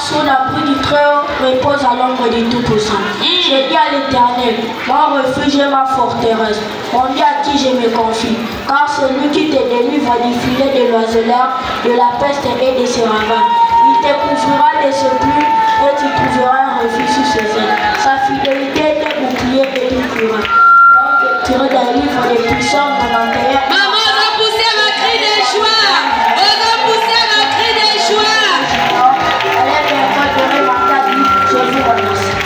sous l'abri du Très-Haut repose à l'ombre du Tout-Puissant. J'ai dit à l'Éternel, mon refuge et ma forteresse, mon Dieu à qui je me confie, car c'est lui qui te délivre du filet de l'oiseleur, de la peste et de ses ravages. Il te couvrira de ses plumes et tu trouveras un refuge sous ses ailes. Sa fidélité est un bouclier et une cuirasse. Tiré d'un livre des puissants de l'intérieur. Maman, on va pousser un cri de joie. On va pousser un cri de joie. Allez, bien, donner ma carte, je vous remercie.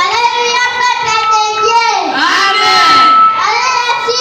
Alléluia, peuple de Dieu. Amen. Alléluia, si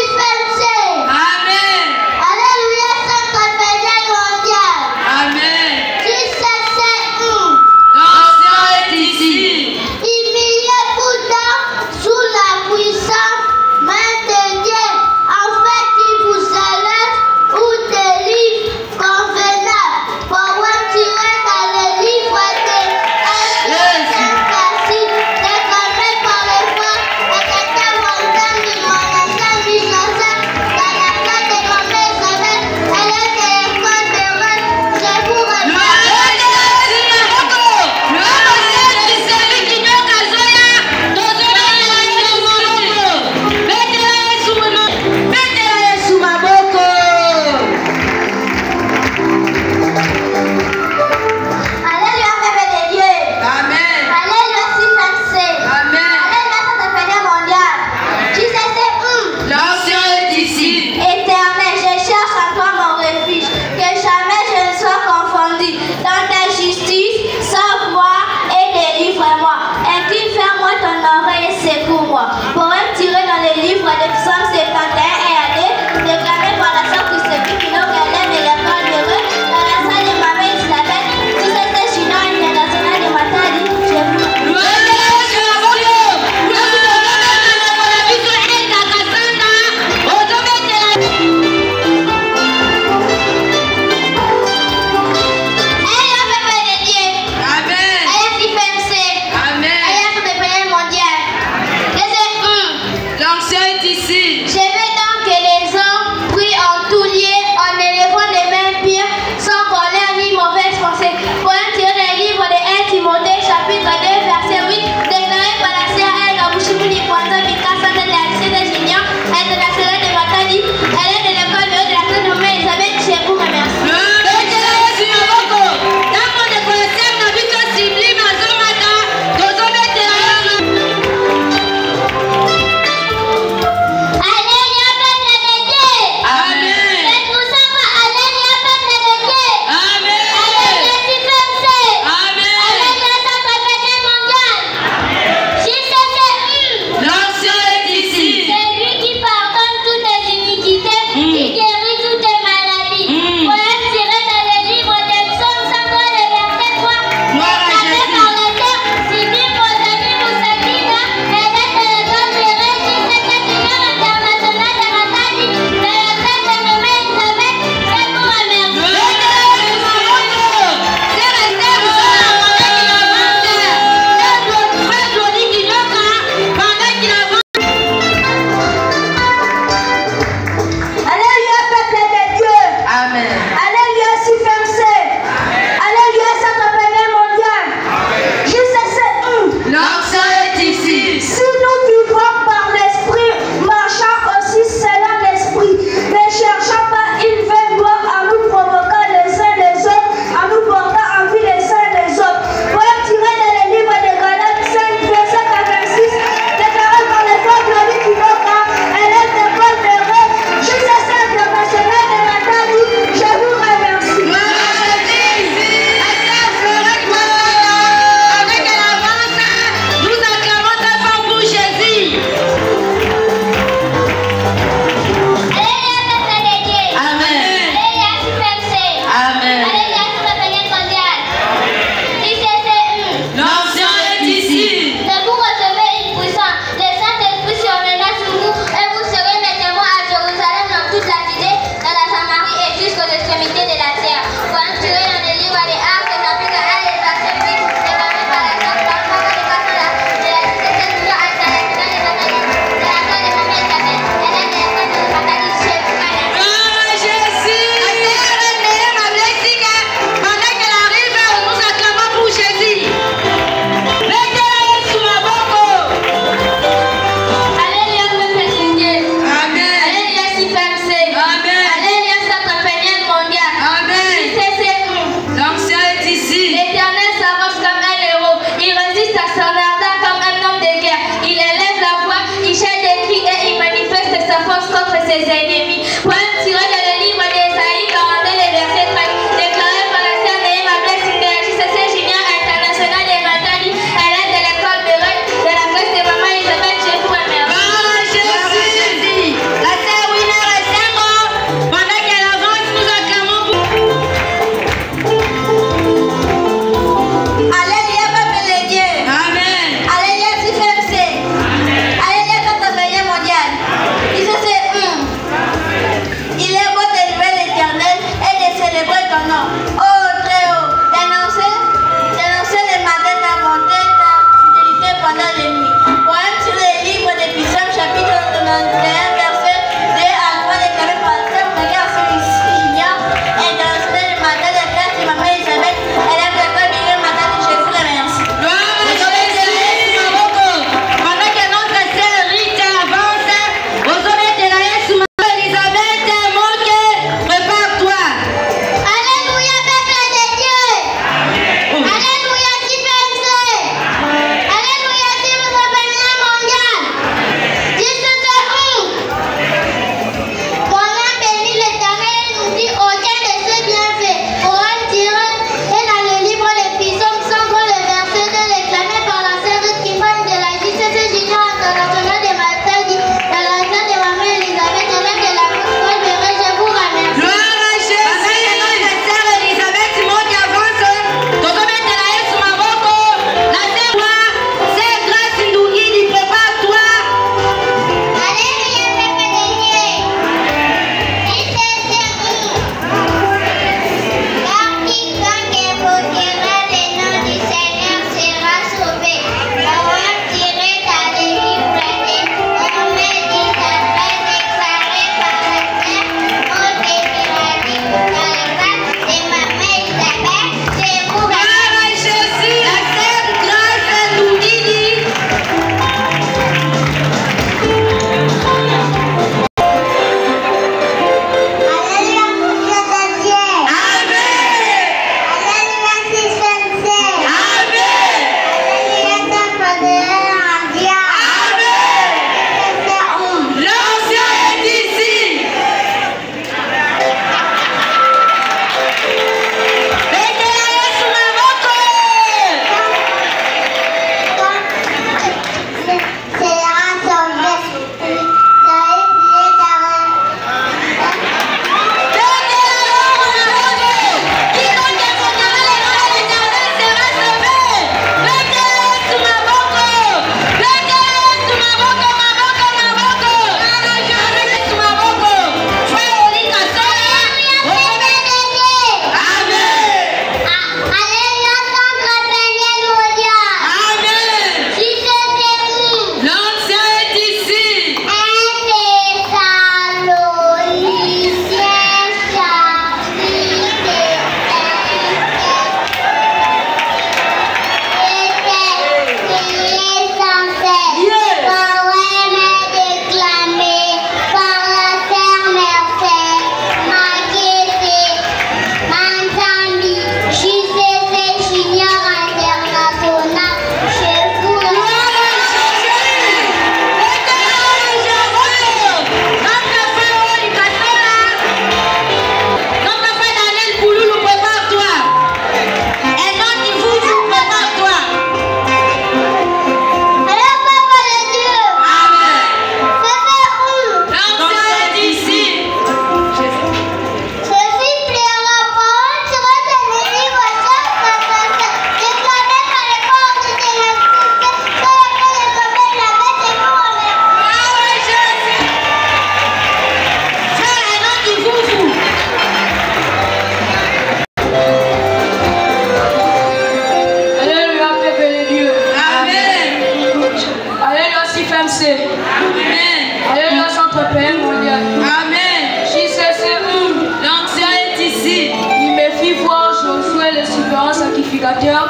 FMC. Amen. Alléluia, Centre Pays mondial. Amen. JCC1. L'ancien est ici. Il me fit voir Josué, le souverain sacrificateur,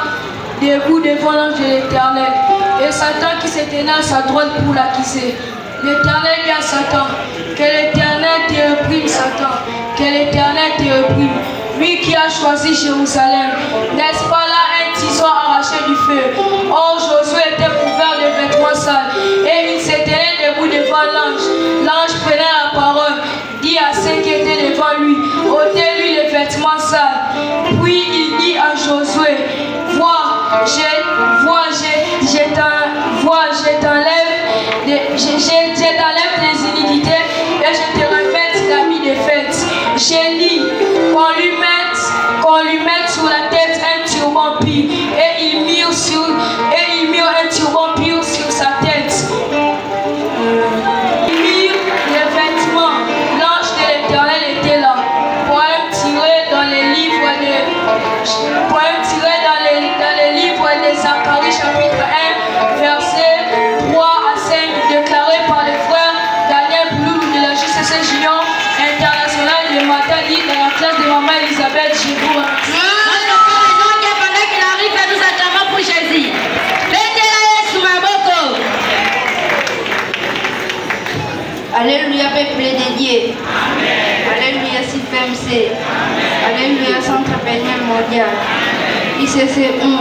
debout devant l'ange de l'Éternel. Et Satan qui se tenait à sa droite pour l'accuser. L'Éternel dit à Satan, que l'Éternel te réprime, Satan, que l'Éternel te réprime. Lui qui a choisi Jérusalem, n'est-ce pas là un tison arraché du feu? Or Josué était couvert de vêtements sales et il se tenait debout devant l'ange. L'ange prenait la parole, dit à ceux qui étaient devant lui, ôtez-lui les vêtements sales. Puis il dit à Josué, je t'enlève des iniquités et je te refais l'habit des fêtes. J'ai dit qu'on lui mette sur la tête un turban pire et il mit un turban pire sur sa tête. Il mit les vêtements. L'ange de l'Éternel était là. Poème tiré dans les livres de Zacharie chapitre 1 verset 3 à 5 déclaré par les frères Daniel Blou de la JCC Junior International de Matadi dans la classe de Maman Elisabeth. Je vous remercie. Pendant qu'il arrive, fais-nous attendre pour Jésus. Alléluia, peuple dédié. Alléluia, CFMC. Alléluia, Centre Péniel mondial. ICC1.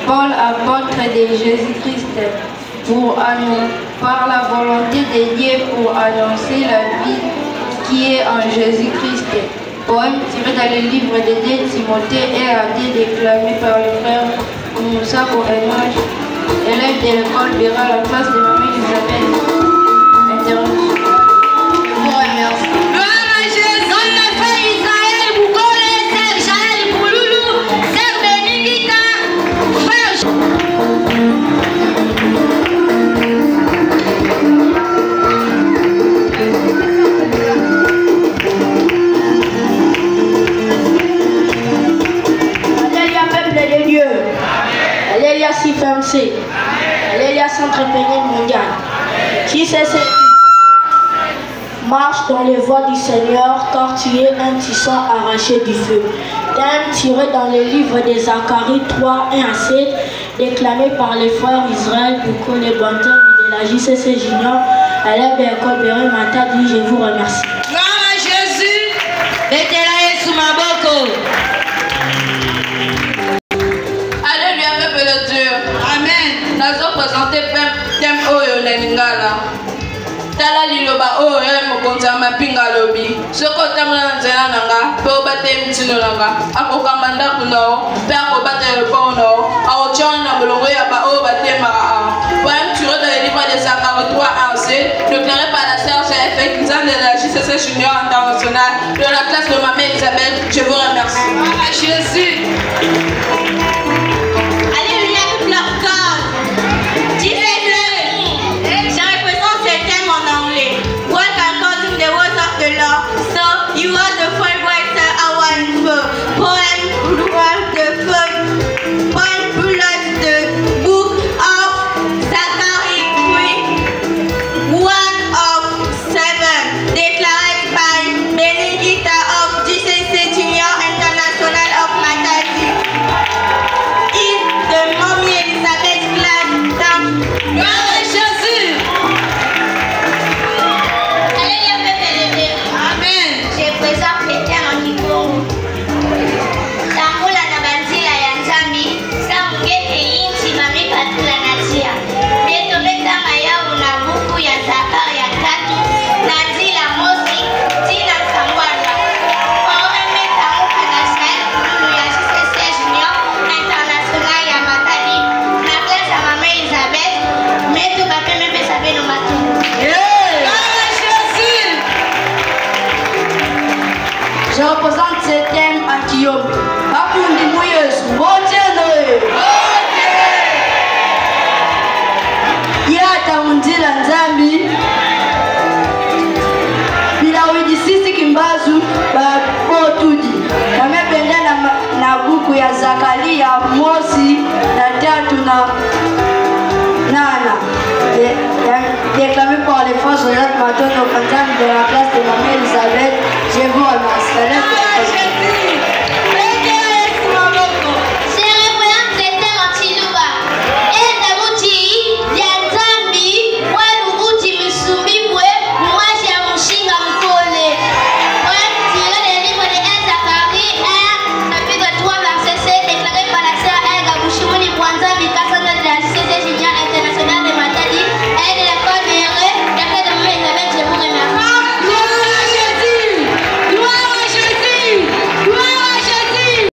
Paul, apôtre de Jésus-Christ, par la volonté de Dieu pour annoncer la vie qui est en Jésus-Christ. Poème tiré dans le livre de 2 Timothée et a été déclamé par le frère Moussa Bohémage, élève de l'école Béra, la classe de Maman Elisabeth. Je vous remercie. Alléluia, peuple de Dieu. Alléluia, CFMC. Alléluia, Centre Péniel mondial. JCC. Marche dans les voies du Seigneur, car tu es un tisson arraché du feu. Thème tiré dans le livre de Zacharie 3, 1 à 7, déclamé par les frères Israël pour les bantins de la JCC Junior, à l'aide de l'école Béret Matadi. Je vous remercie. Gloire à Jésus. Betelaye sous ma boko. Alléluia, peuple de Dieu. Amen. Nous allons présenter thème Oyo Neningala. Tala liloba oyo mokonza mapinga lobi soko tamana nzela nanga pe obate mtino nanga akokamba ndako no pe akobata eloko no aochona bolongo ya ba oyo batemaka poème tiré dans le livre de Zacharie 3 1 déclaré par la sœur CF Kizan de la JCC Junior International de la classe de Maman Elisabeth. Je vous remercie. À Jésus. Alléluia, toute leur cause. So you are the fire brighter I want for poem blood the book of Zacharie 1 of 7 declared by Benedicta of JCC Junior International of Matadi. Is the Mommy Elisabeth class down? Gloire à Jésus. Présente les terres en Kikongo. Tambula na banzila ya nzambi, sa mungete inchi mami patula na tia. Bieto beta mayabu na buku ya Zacharie ya 3, na nzila mosi, tina sambwana. Ore meta muka na Israel kulu ya JCC Junior International ya Matadi, na classe ya Maman Elisabeth, metu bape mepesa beno matungu. Je représente ce thème à Kiyom. Apundi Mouyes, Botienoe. Yata Undila Nzambi. Bilawidi sisi Kimbazu, Botudi. Kamependa na buku ya Zakaria mosi na 3 na 8. déclamé par les forces Jacques Maton au canton de la place de Maman Elisabeth. Je vous remercie.